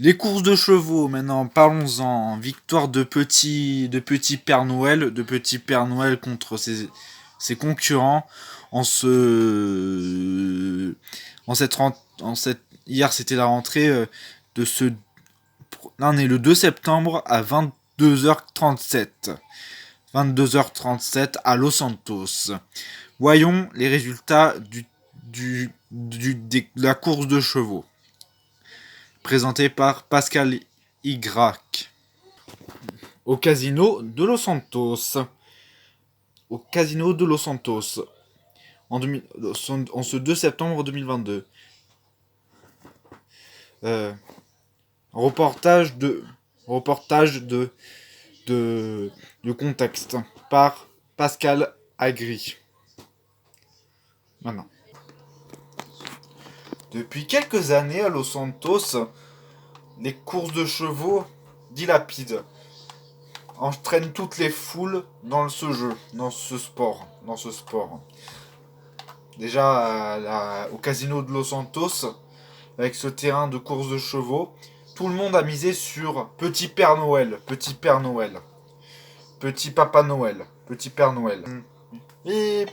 Les courses de chevaux, maintenant, parlons-en. Victoire de petit Père Noël contre ses concurrents en ce, en cette, hier c'était la rentrée de ce, là on est le 2 septembre à 22h37. 22h37 à Los Santos. Voyons les résultats de la course de chevaux présenté par Pascal Y. Au casino de Los Santos. Au casino de Los Santos. En ce 2 septembre 2022. Euh, reportage de de contexte par Pascal Agri. Maintenant. Depuis quelques années à Los Santos, les courses de chevaux dilapident, entraînent toutes les foules dans ce jeu, dans ce sport. Déjà au casino de Los Santos, avec ce terrain de course de chevaux, tout le monde a misé sur Petit Père Noël, Petit Père Noël, Petit Papa Noël, Petit Père Noël. Et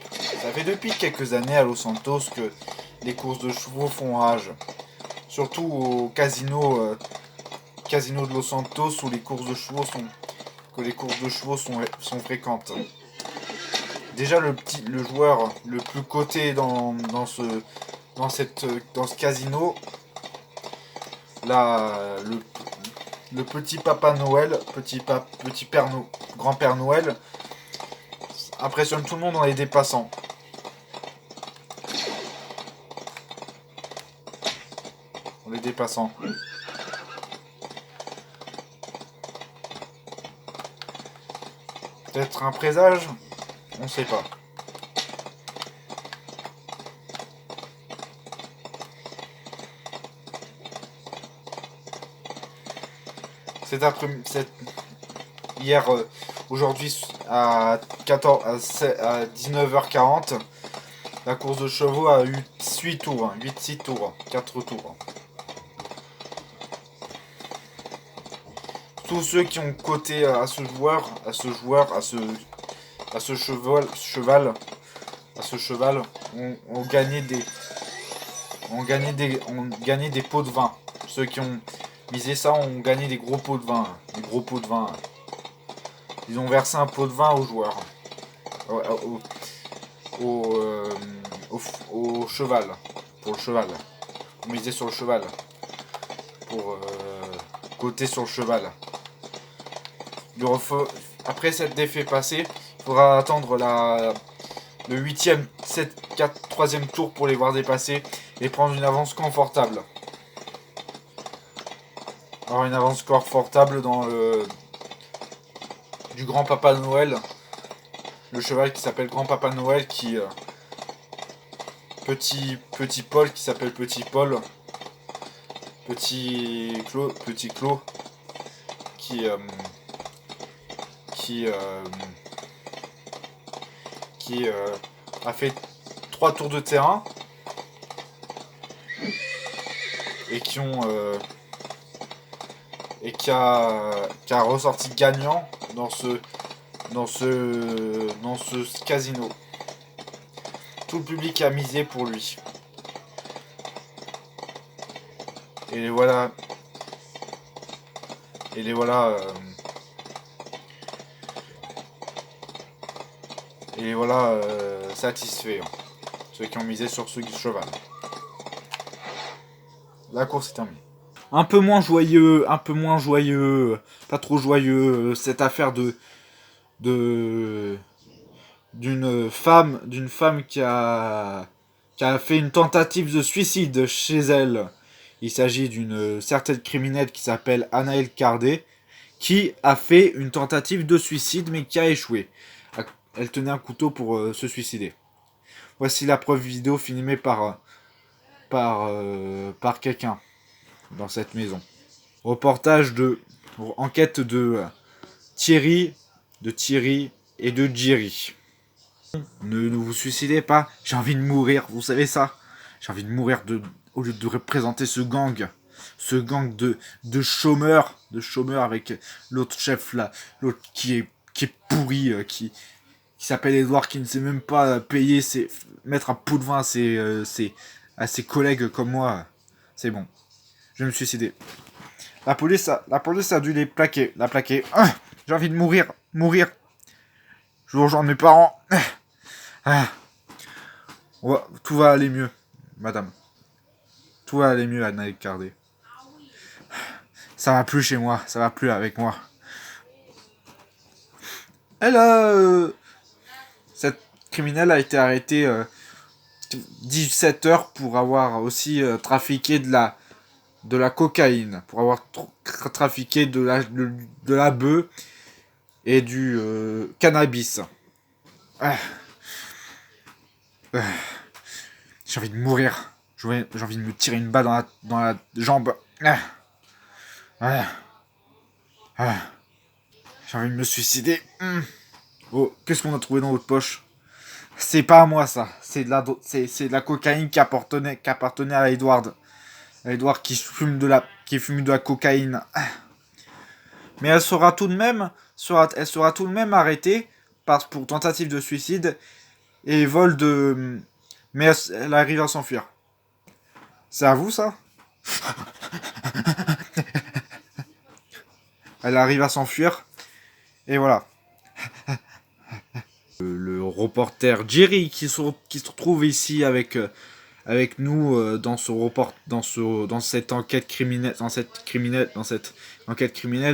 ça fait depuis quelques années à Los Santos que les courses de chevaux font rage. Surtout au casino de Los Santos où les courses de chevaux sont fréquentes. Déjà le joueur le plus coté dans ce casino, là, le petit Papa Noël, grand Père Noël, impressionne tout le monde en les dépassant. Peut-être un présage, on ne sait pas. Hier, aujourd'hui à 19h40, la course de chevaux a eu 6 tours, 8-6 tours, 4 tours. Tous ceux qui ont coté à ce cheval, ont gagné des pots de vin. Ceux qui ont misé ça ont gagné des gros pots de vin. Ils ont versé un pot de vin aux joueurs. Au cheval. Pour le cheval. Pour miser sur le cheval. Pour coter sur le cheval. Après cette défaite passée, il faudra attendre le 8ème, 3ème tour pour les voir dépasser et prendre une avance confortable. Avoir une avance confortable dans du grand Papa Noël. Le cheval qui s'appelle Grand Papa Noël Petit Paul qui s'appelle Petit Paul. Petit Clos qui a fait 3 tours de terrain et qui a ressorti gagnant dans ce casino. Tout le public a misé pour lui. Et les voilà satisfaits, ceux qui ont misé sur ce cheval. La course est terminée. Un peu moins joyeux, pas trop joyeux, cette affaire d'une femme qui a fait une tentative de suicide chez elle. Il s'agit d'une certaine criminelle qui s'appelle Anaëlle Cardet, qui a fait une tentative de suicide mais qui a échoué. Elle tenait un couteau pour se suicider. Voici la preuve vidéo filmée par quelqu'un dans cette maison. Enquête de Thierry et de Jerry. Ne vous suicidez pas, j'ai envie de mourir, vous savez ça. J'ai envie de mourir au lieu de représenter ce gang. ce gang de chômeurs, avec l'autre chef là, l'autre qui est pourri, qui s'appelle Edouard, qui ne sait même pas mettre un pot de vin à ses collègues comme moi. C'est bon, je vais me suicider. La police a dû la plaquer. Ah, j'ai envie de mourir. Je rejoins mes parents. Ah. Ouais, tout va aller mieux, madame. Tout va aller mieux, Anaël Cardé. Ça va plus chez moi, ça va plus avec moi. Cette criminelle a été arrêtée 17 heures pour avoir aussi trafiqué de la cocaïne, pour avoir trafiqué de la bœuf et du cannabis. Ah. Ah. J'ai envie de mourir. J'ai envie de me tirer une balle dans la jambe. Ah. Ah. Ah. J'ai envie de me suicider. Oh, qu'est-ce qu'on a trouvé dans votre poche? C'est pas à moi ça. C'est de la cocaïne qui appartenait à Edward. Edward qui fume de la cocaïne. Mais elle sera tout de même arrêtée pour tentative de suicide et vol de. Mais elle arrive à s'enfuir. C'est à vous ça? Elle arrive à s'enfuir. Et voilà. Le reporter Jerry qui se retrouve ici avec nous dans cette enquête criminelle,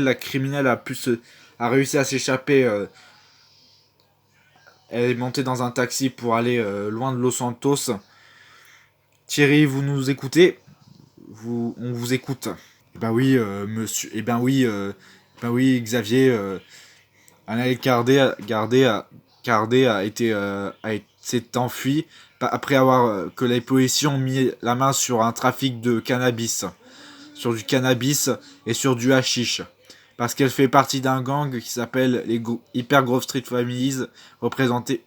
la criminelle a réussi à s'échapper. Elle est montée dans un taxi pour aller loin de Los Santos. Thierry, vous nous écoutez? On vous écoute. Eh ben oui, monsieur. Ben oui, Xavier. Anaël Cardé s'est enfui après avoir que les policiers ont mis la main sur un trafic de cannabis, sur du cannabis et sur du hashish, parce qu'elle fait partie d'un gang qui s'appelle les Hyper Grove Street Families, représenté